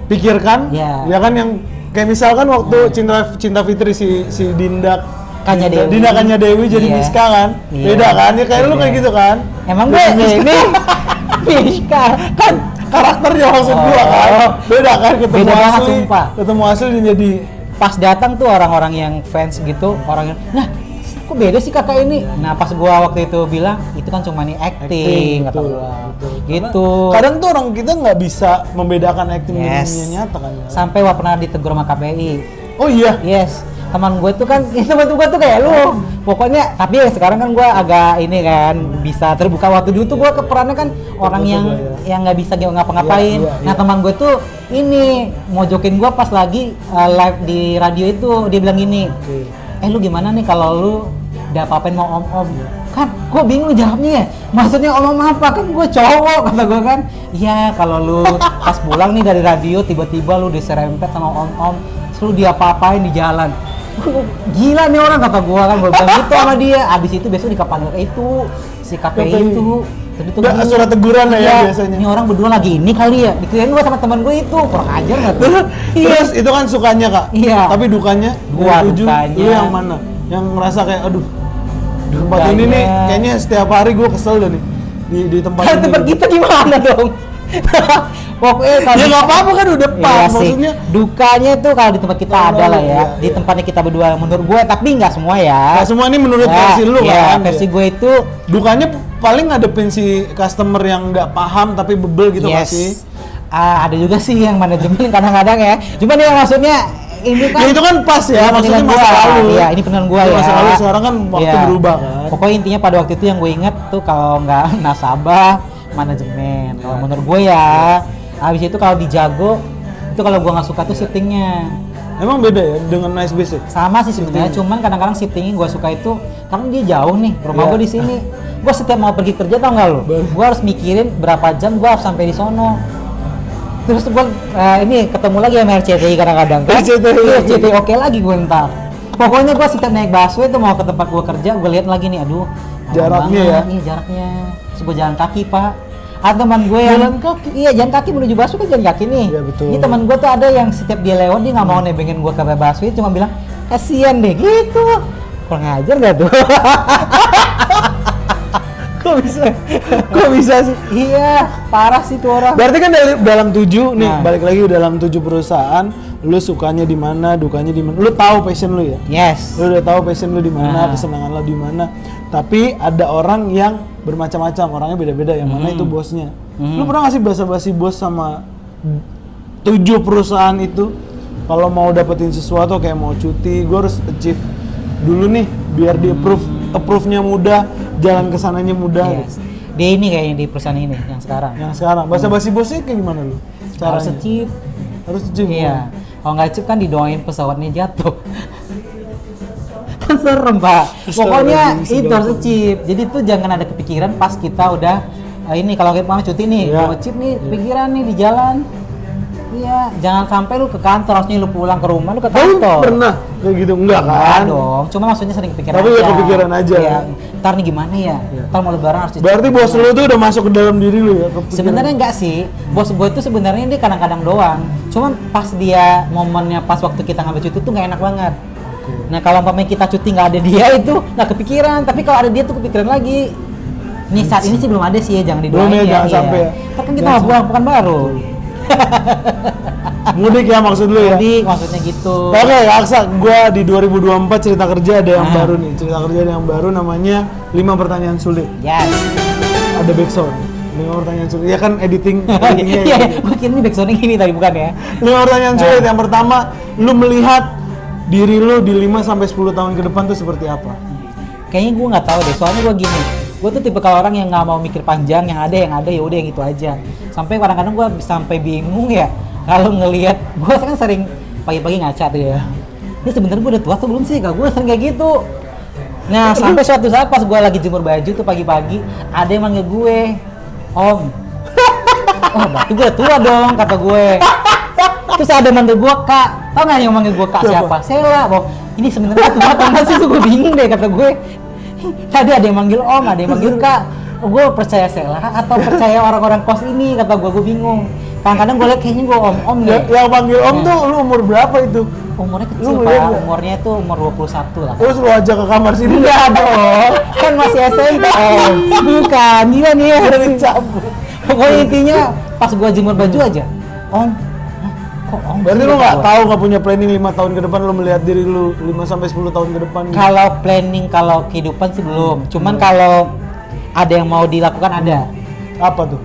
pikirkan, Iya. ya kan yang kayak misalkan waktu Cinta Fitri si Dinda Kanya Dewi. Dinda Kanya Dewi jadi Iya. Miska kan, Iya. beda kan? Ya kayak lu Beda. kayak gitu kan? Emang gue ini Miska Kan karakternya maksud gua kan, beda kan ketemu Beda banget, asli, sumpah. ketemu asli dia jadi pas datang tuh orang-orang yang fans gitu, orang yang, nah kok beda sih kakak ini? Nah pas gua waktu itu bilang itu kan cuma nih acting, kata betul, gua. betul. Gitu. Kadang tuh orang kita nggak bisa membedakan acting dengan Yes. dunia nyata kan. Ya? Sampai wah pernah ditegur sama KPI. Oh iya. Yes, teman gue tuh kan, teman gue tuh kayak lu. Pokoknya, tapi ya sekarang kan gue agak ini kan bisa terbuka. Waktu dulu tuh gue keperannya kan orang yang ya. nggak bisa ngapa-ngapain. Iya, iya, Nah iya. teman gue tuh ini mojokin gue pas lagi live di radio itu, dia bilang gini, Oke. lu gimana nih kalau lu udah apa-apain mau om-om? Kan gue bingung jawabnya ya, maksudnya om-om apa? Kan gue cowok, kata gue kan. Iya kalau lu pas pulang nih dari radio tiba-tiba lu diserempet sama om-om, terus lu diapa-apain di jalan. Gila nih orang, kata gua kan, gua bilang gitu sama dia. Abis itu besok dikepanggil itu si KPI itu. Tadi tuh Udah gini, surat teguran lah ya iya, biasanya. Ini orang berdua lagi ini kali ya. Dikirain gua sama teman gua itu, kurang ajar nggak tuh? Terus itu kan sukanya Kak. Iya. Tapi dukanya Gua dari 7, dukanya. lu yang mana? Yang ngerasa kayak aduh. Di tempat ini Dukanya. nih kayaknya setiap hari gua kesel dah nih. Di tempat Kan ini. tempat kita gimana dong? Pokoknya kalau Ya nggak apa-apa kan udah pas, iya sih. maksudnya. Dukanya tuh kalau di tempat kita ada lah ya, iya, di iya. tempatnya kita berdua menurut gue, tapi nggak semua ya. Nah, semua ini menurut Ya, versi lu iya, kan. versi gue itu Dukanya paling ngadepin si customer yang nggak paham tapi bebel gitu nggak sih? Ada juga sih yang manajemen kadang-kadang ya. Cuman ya maksudnya ini kan Ya itu kan pas ya, maksudnya penilaian masa gua. lalu. Iya, ini penilaian gua ya. Masa lalu, sekarang kan waktu Iya. berubah kan. Pokoknya intinya pada waktu itu yang gue inget tuh kalau nggak nasabah, manajemen. Kalau menurut gue ya. Habis itu kalau di Jago itu kalau gua nggak suka tuh shiftingnya. Emang beda ya dengan Nice Basic? Sama sih sebenarnya, cuman kadang-kadang shiftingnya gue suka itu karena dia jauh nih, rumah Iya. gue di sini. Gue setiap mau pergi kerja tau nggak lo? Gue harus mikirin berapa jam gue harus sampai di sono. Terus gue ini ketemu lagi sama RCTI kadang-kadang kan? RCTI oke lagi gue ntar. Pokoknya gue setiap naik busway tuh mau ke tempat gue kerja, gue lihat lagi nih, aduh lama Jaraknya banget. ya? Iya jaraknya. Terus gue jalan kaki pak. Ada teman gue yang Jalan kaki? Iya jalan kaki menuju busway kan jalan kaki nih. Iya, betul. Ini teman gue tuh ada yang setiap dia lewat dia nggak mau nebengin gue ke busway, cuma bilang kasihan deh gitu. Kurang ajar gak tuh? Kok bisa? Kok bisa sih? Iya, parah sih tuh orang. Berarti kan dalam 7 nih, Nah. balik lagi dalam 7 perusahaan, lu sukanya di mana, dukanya di mana. Lu tahu passion lu ya? Yes. Lu udah tahu passion lu di mana, Nah. kesenangan lu di mana. Tapi ada orang yang bermacam-macam, orangnya beda-beda, yang mana itu bosnya. Lu pernah nggak sih basa-basi bos sama 7 perusahaan itu? Kalau mau dapetin sesuatu kayak mau cuti, gue harus achieve dulu nih biar di approve-nya mudah, jalan kesananya mudah. Yes. Dia ini kayaknya di perusahaan ini yang sekarang. Yang sekarang basa-basi bosnya kayak gimana lu? Harus secip. Harus achieve. Iya. Kalau nggak cip kan didoain pesawatnya jatuh. Kan serem pak. Pokoknya Astagfirullahaladzim, itu harus cip. Jadi tuh jangan ada kepikiran pas kita udah ini kalau kita mau cuti nih, Iya. mau cip nih, pikiran nih di jalan. Iya, jangan sampai lu ke kantor, harusnya lu pulang ke rumah, lu ke Lu kantor. pernah kayak gitu? Enggak Enggak kan? dong, cuma maksudnya sering kepikiran Tapi aja. ya kepikiran aja. Iya. Ntar nih gimana ya? Ntar mau lebaran harus cuci. Berarti bos lu tuh udah masuk ke dalam diri lu ya? kepikiran. Sebenarnya enggak sih, bos gue tuh sebenarnya dia kadang-kadang doang. Cuman pas dia momennya pas waktu kita ngambil cuti tuh nggak enak banget. Nah kalau umpamanya kita cuti nggak ada dia itu nggak kepikiran, tapi kalau ada dia tuh kepikiran lagi. Nih saat ini sih belum ada sih ya, jangan didoain Belum ya, ya. jangan sampai ya. Ntar kan kita Jangan mau pulang pekan baru. Mudik ya maksud lu ya? Jadi maksudnya gitu. Oke, Aksa, gua di 2024 cerita kerja ada yang baru nih. Cerita kerja ada yang baru namanya 5 pertanyaan sulit. Yes. Ada backsound. 5 pertanyaan sulit. Ya kan editingnya Iya, ya. gue kira ini backsoundnya gini tadi bukan ya? 5 pertanyaan sulit. Yang pertama, lu melihat diri lu di 5 sampai 10 tahun ke depan tuh seperti apa? Kayaknya gue nggak tahu deh, soalnya gue gini, gue tuh tipe kalau orang yang nggak mau mikir panjang, yang ada ya udah yang itu aja. Sampai kadang-kadang gue sampai bingung ya kalau ngelihat, gue kan sering pagi-pagi ngaca tuh ya. Ini sebenarnya gue udah tua tuh belum sih? Kalau gue sering kayak gitu. Nah sampai suatu saat pas gue lagi jemur baju tuh pagi-pagi, ada yang manggil gue, Om. Oh berarti gue udah tua dong kata gue. Terus ada manggil gue Kak, tau nggak yang manggil gue Kak siapa? Sela. Oh, ini sebenarnya tua atau nggak sih? Gue bingung deh kata gue. Tadi ada yang manggil Om, ada yang manggil Kak. Oh, gue percaya Sela atau percaya orang-orang kos ini, kata gue bingung. Kadang-kadang gue liat kayaknya gue om deh. Yang panggil om tuh lu umur berapa itu? Umurnya kecil Lu pak, liat nggak? umurnya tuh umur 21 lah. Terus lu ajak ke kamar sini. Enggak dong, kan masih SMP om. Bukan, gila nih ya. Udah dicabut. Pokoknya intinya pas gue jemur baju aja, Om. Hah, kok Om? Berarti sih, lu kata nggak gua. tahu, nggak punya planning 5 tahun ke depan, lu melihat diri lu 5 sampai 10 tahun ke depan nih. Kalau planning, kalau kehidupan sih belum. Cuman kalau ada yang mau dilakukan ada. Apa tuh?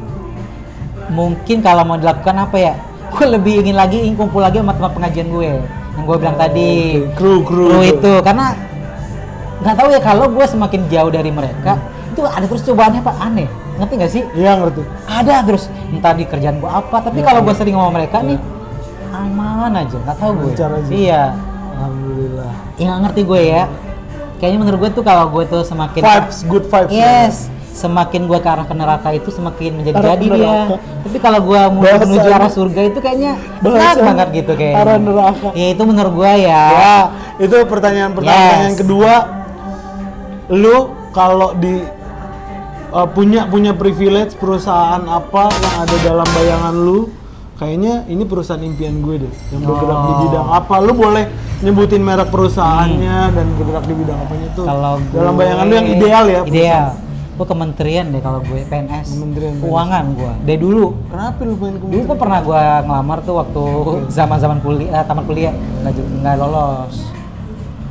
Mungkin kalau mau dilakukan apa ya? Gue lebih ingin lagi kumpul lagi sama teman pengajian gue. Yang gue bilang tadi. Oke. Kru itu. Karena nggak tahu ya kalau gue semakin jauh dari mereka, itu ada terus cobaannya pak aneh. Ngerti nggak sih? Iya ngerti. Ada terus entah di kerjaan gue apa. Tapi kalau gue sering sama mereka nih aman aja. Nggak tahu gue. Lancar aja. Iya. Alhamdulillah. Ya nggak ngerti gue ya. Kayaknya menurut gue tuh kalau gue tuh semakin Good vibes. yes, semakin gue ke arah ke neraka itu semakin menjadi Arah jadi ke dia. neraka. Tapi kalau gue mau Bahasa menuju ini. arah surga itu kayaknya Bahasa enak banget gitu kayaknya. arah neraka. Ya itu menurut gue ya. Ya, itu pertanyaan pertama. Yes. Pertanyaan kedua, lu kalau di punya privilege perusahaan apa yang ada dalam bayangan lu, kayaknya ini perusahaan impian gue deh, yang bergerak di bidang apa. Lu boleh nyebutin merek perusahaannya dan bergerak di bidang apanya itu. Kalau dalam gue- bayangan lu yang ideal ya. Ideal. Gue kementerian deh kalau gue, PNS. Kementerian Keuangan gue. Dari dulu. Kenapa lu pengen Dulu gue pernah gue ngelamar tuh waktu zaman kuliah, taman kuliah, nggak lolos.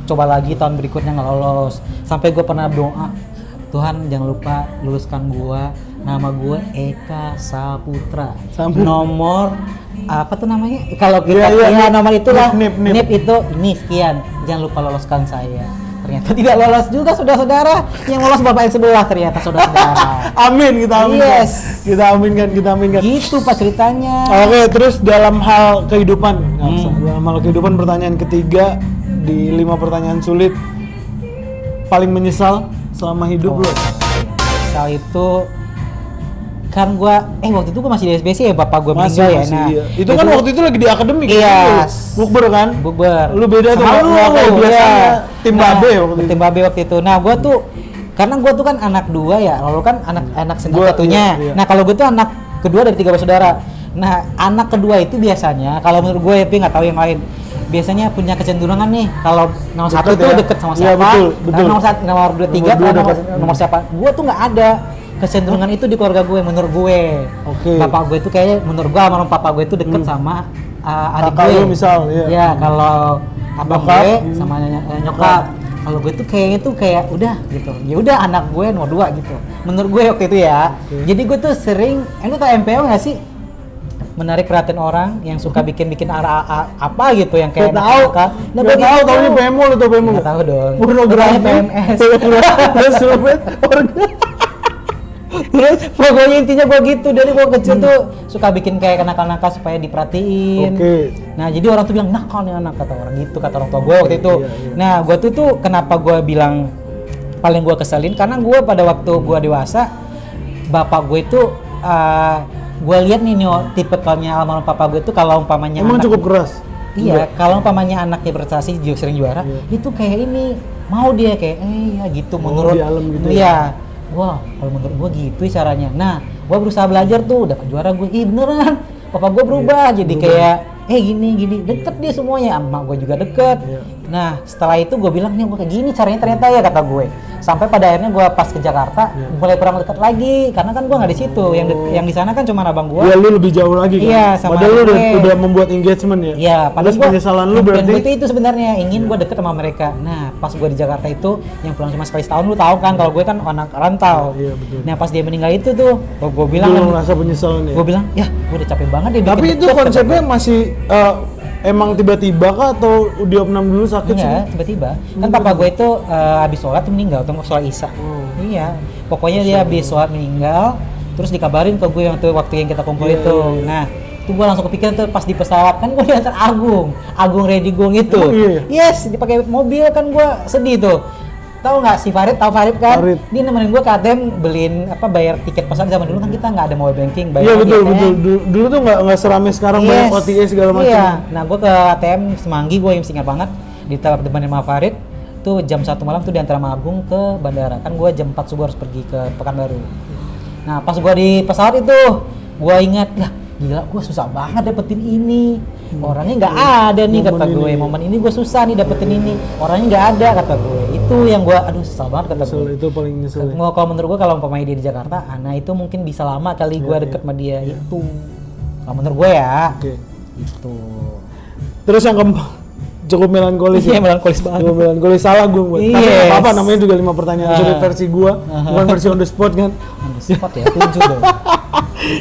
Coba lagi tahun berikutnya nggak lolos. Sampai gue pernah berdoa, Tuhan jangan lupa luluskan gue. Nama gue Eka Saputra. Nomor apa tuh namanya? Kalau kita nomor itulah. NIP itu ini sekian. Jangan lupa loloskan saya. Ternyata tidak lolos juga saudara-saudara. Yang lolos bapak yang sebelah ternyata saudara-saudara. Amin, kita aminkan. Yes. Kita aminkan. Gitu Pak ceritanya. Oke, terus dalam hal kehidupan. Dalam hal kehidupan, pertanyaan ketiga di 5 pertanyaan sulit. Paling menyesal selama hidup lo? Menyesal itu kan gua waktu itu gua masih di SBC ya, bapak gua meninggal ya. Nah, iya. Itu kan waktu itu lagi di akademik. Iya. Bukber kan? Bukber. Lu beda tuh sama lu kayak biasanya. Tim babe waktu itu. Tim babe waktu itu. Nah, gua tuh karena gua tuh kan anak 2 ya. Lalu kan anak satu-satunya. Iya. Nah, kalau gua tuh anak kedua dari 3 bersaudara. Nah, anak kedua itu biasanya kalau menurut gue tapi nggak tahu yang lain. Biasanya punya kecenderungan nih kalau nomor 1 tuh deket sama siapa. Iya, betul. Nomor 2 3 nomor siapa. Gua tuh nggak ada kecenderungan itu di keluarga gue menurut gue. Oke. Bapak gue itu kayaknya menurut gue sama papa gue itu deket sama adik kakak gue. lu misal, iya. Ya, kalau abang Nyokap, gue sama nyokap. Kalau gue tuh kayaknya tuh kayak udah gitu. Ya udah anak gue nomor 2 gitu. Menurut gue waktu itu ya. Jadi gue tuh sering, lu tau MPO nggak sih? Menarik perhatian orang yang suka bikin apa gitu yang kayak tahu. Nggak tahu, taunya PMO lu tau PMO. Nggak tahu dong. Pornografi. PMS. Terus pokoknya intinya gue gitu, dari gue kecil tuh suka bikin kayak nakal-nakal supaya diperhatiin. Nah jadi orang tuh bilang nakal nih anak, kata orang gitu, kata orang tua gue waktu itu. Nah gue tuh kenapa gue bilang paling gue keselin karena gue pada waktu gue dewasa bapak gue itu gue lihat nih tipikalnya almarhum papa gue tuh kalau umpamanya emang cukup keras. Iya, kalau umpamanya anaknya prestasi sering juara, itu kayak ini mau dia kayak ya gitu menurut gitu. Iya. Wah, kalau menurut gue gitu caranya. Nah, gue berusaha belajar tuh, dapat juara gue. Beneran, papa gue berubah jadi kayak gini deket dia semuanya, emak gue juga deket. Nah, setelah itu gue bilang nih gue kayak gini caranya ternyata ya, kata gue. Sampai pada akhirnya gue pas ke Jakarta mulai kurang dekat lagi karena kan gue nggak di situ. Yang di sana kan cuma abang gue. Iya, lu lebih jauh lagi kan. Iya, sama padahal lu udah membuat engagement ya. Iya, padahal penyesalan lu berarti itu sebenarnya ingin gue deket sama mereka. Nah, pas gue di Jakarta itu yang pulang cuma sekali setahun, lu tahu kan kalau gue kan anak rantau. Iya, betul. Nah, pas dia meninggal itu tuh gue bilang lu merasa penyesalan ya. Gue bilang, ya gue udah capek banget deh. Tapi itu konsepnya masih emang tiba-tiba kah atau di opnam dulu sakit sih? Iya, tiba-tiba. Kan papa gue itu habis sholat meninggal, atau sholat isya. Iya, pokoknya dia habis sholat meninggal, terus dikabarin ke gue waktu yang kita kumpul itu. Nah, itu gue langsung kepikiran tuh pas di pesawat, kan gue diantar Agung Redigung itu. Yes, dipakai mobil kan gue sedih tuh. Tahu nggak si Farid? Tahu Farid kan? Dia nemenin gue ke ATM bayar tiket pesawat. Zaman dulu kan kita nggak ada mobile banking, bayar. Iya betul. Dulu tuh nggak seramai sekarang bayar OTA segala macam. Iya. Nah gue ke ATM Semanggi, gue yang ingat banget di depan sama Farid. Tuh jam 1 malam tuh diantar sama Agung ke bandara. Kan gue jam 4 subuh harus pergi ke Pekanbaru. Nah pas gue di pesawat itu, gue ingat lah, gila gue susah banget dapetin ini. Orangnya nggak ada nih, kata gue. Momen ini gue susah nih dapetin ini. Orangnya nggak ada, kata gue. Itu yang gue, aduh susah banget, kata gue. Itu paling nyesel. Kalau menurut gue kalau umpamanya dia di Jakarta, nah itu mungkin bisa lama kali gue deket sama dia. Itu kalau menurut gue ya. Itu. Terus yang keempat, cukup melankolis. Iya, melankolis banget. Cukup melankolis, salah gue buat. Tapi nggak apa-apa, namanya juga 5 pertanyaan sulit versi gue, bukan versi on the spot kan. On the spot ya, tunjuk dong.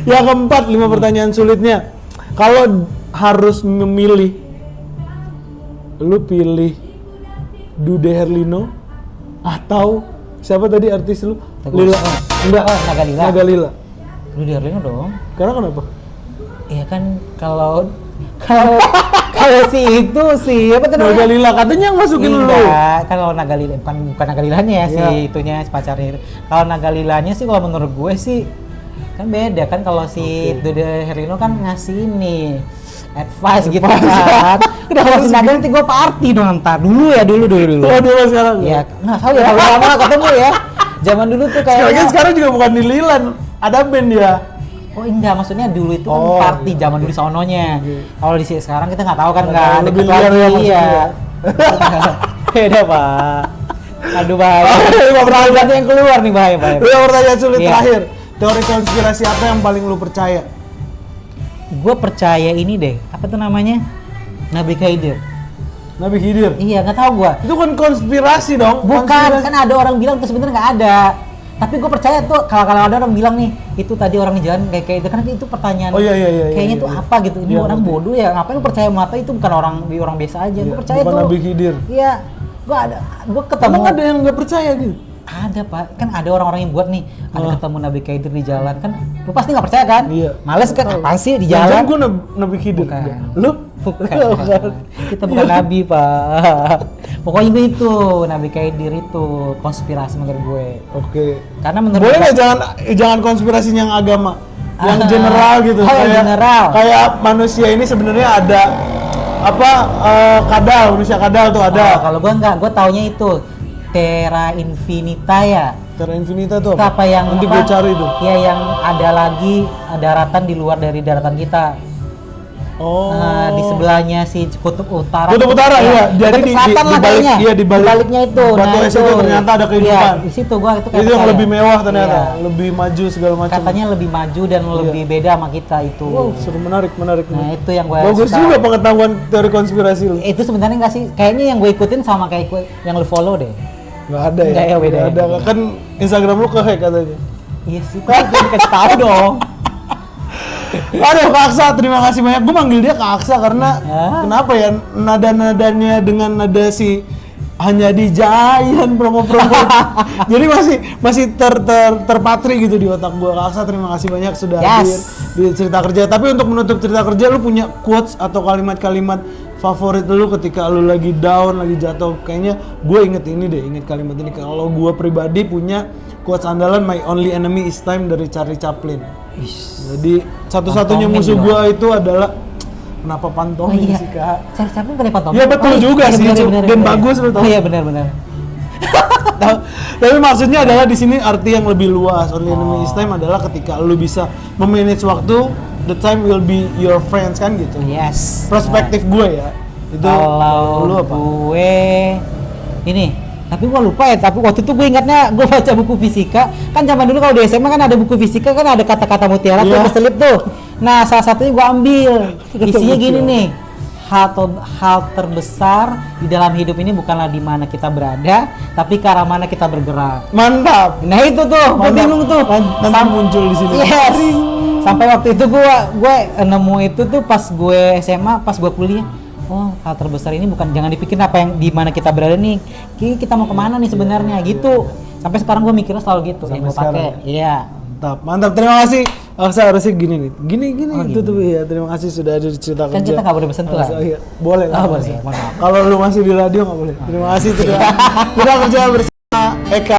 Yang keempat, 5 pertanyaan sulitnya. Kalau harus memilih, lu pilih Dude Herlino atau siapa tadi artis lu? Lila. Enggak. Nagalila. Dude Herlino dong. Karena kenapa? Iya kan kalau si itu sih apa tuh namanya? Nagalila katanya yang masukin lu. Enggak, kalau Nagalila bukan Nagalilanya ya si itunya si pacarnya itu. Kalau Nagalilanya sih kalau menurut gue sih kan beda kan, kalau si Dude Herlino kan ngasih ini advice gitu kan. Udah kalau si Nagal nanti gue party dong ntar. Dulu. Oh dulu sekarang? Iya, nggak tahu ya kalau lama ketemu ya. Zaman dulu tuh kayaknya. Sekarang juga bukan di Lilan, ada band ya. Oh enggak, maksudnya dulu itu kan party zaman dulu di sononya. Kalau di sini sekarang kita nggak tahu kan, nggak deket lagi ya. Beda Pak. Aduh bahaya. Pertanyaan yang keluar nih bahaya. Udah pertanyaan sulit Iya. terakhir. Teori konspirasi apa yang paling lu percaya? Gue percaya ini deh. Apa tuh namanya? Nabi Khidir. Nabi Khidir. Iya, nggak tahu gue. Itu kan konspirasi dong. Bukan, Konspirasi. kan ada orang bilang tuh sebenarnya nggak ada. Tapi gue percaya tuh kalau ada orang bilang nih itu tadi orang jalan kayak itu kan itu pertanyaan. Oh, iya. Kayaknya iya, tuh iya. apa gitu. Ini Iya, orang ngerti. bodoh ya. Ngapain lu percaya sama apa itu bukan orang biasa aja. Iya, Gue percaya bukan tuh. Nabi Khidir. Iya. Gue ketemu. Emang ada yang nggak percaya gitu? Ada pak, kan ada orang-orang yang buat nih, ada Oh. ketemu Nabi Khidir di jalan kan, lu pasti nggak percaya kan? Iya. Males kan? Apaan sih di Jangan jalan? gue Nabi Khidir. Bukan. Lu? Bukan. Kita bukan nabi pak. Pokoknya gue itu Nabi Khidir itu konspirasi menurut gue. Oke. Karena menurut Boleh gue, nggak jangan konspirasi yang agama, yang general gitu. Oh, yang general. Kayak manusia ini sebenarnya ada apa kadal, manusia kadal tuh ada. kalau gue enggak, gue taunya itu Terra Infinita ya. Terra Infinita tuh Itu apa yang Nanti apa? gue cari tuh. Ya yang ada lagi daratan di luar dari daratan kita. Oh. Di sebelahnya si Kutub Utara. Kutub Utara ya. Jadi Kutub Selatan lah balik, kayaknya. iya, di baliknya itu. batu es itu ternyata ada kehidupan. Iya, di situ gua itu kayak Itu yang percaya. lebih mewah ternyata, Iya. lebih maju segala macam. Katanya lebih maju dan lebih beda sama kita itu. Wow, seru, menarik. Nah, itu yang gua Bagus suka. juga pengetahuan teori konspirasi lu. Itu sebenarnya nggak sih? Kayaknya yang gue ikutin sama kayak yang lu follow deh. Nggak ada ya? Nggak ya, beda Nggak ya. ada. Kan Instagram lu ke-hack katanya. Iya sih, kok gue dikasih tahu dong. Aduh Kak Aksa, terima kasih banyak. Gue manggil dia Kak Aksa karena kenapa ya nada-nadanya dengan nada si hanya di Giant promo-promo. Jadi masih terpatri gitu di otak gue. Kak Aksa, terima kasih banyak sudah hadir di cerita kerja. Tapi untuk menutup cerita kerja, lu punya quotes atau kalimat-kalimat favorit lu ketika lu lagi down, lagi jatuh? Kayaknya gue inget kalimat ini. Kalau gue pribadi punya quotes andalan, my only enemy is time dari Charlie Chaplin. Jadi satu-satunya Pantongin musuh dong. gua itu adalah kenapa pantongin sih Kak? Cari pun pantong. Ya, betul juga sih, dan bagus lu tahu. Iya benar. Tapi maksudnya adalah di sini arti yang lebih luas. Only enemy is time adalah ketika lu bisa memanage waktu, the time will be your friends kan gitu. Yes. Perspektif gue ya. Itu Kalau lu apa? gue ini, tapi gua lupa ya. Tapi waktu itu gue ingatnya gue baca buku fisika. Kan zaman dulu kalau di SMA kan ada buku fisika kan ada kata-kata mutiara tuh Iya. keselip tuh. Nah salah satunya gua ambil. Isinya gini nih. Hal terbesar di dalam hidup ini bukanlah di mana kita berada, tapi ke arah mana kita bergerak. Mantap. Nah itu tuh, gue bingung tuh. Nanti muncul di sini. Yes. Sampai waktu itu gue nemu itu tuh pas gue SMA, pas gue kuliah. Oh, hal terbesar ini bukan, jangan dipikir apa yang di mana kita berada nih. Kita mau kemana nih sebenarnya gitu. Sampai sekarang gue mikirnya selalu gitu. Sampai Gue pakai. sekarang Iya. Mantap. Terima kasih. Aksa harusnya gini nih. Gini Oh, itu gini. tuh ya. Terima kasih sudah ada di cerita Kan kerja. kita nggak boleh bersentuh Aksa, kan? iya. Boleh lah. Oh, boleh. Aksa. Mohon maaf. Kalau lu masih di radio nggak boleh. Terima kasih sudah kerja bersama Eka.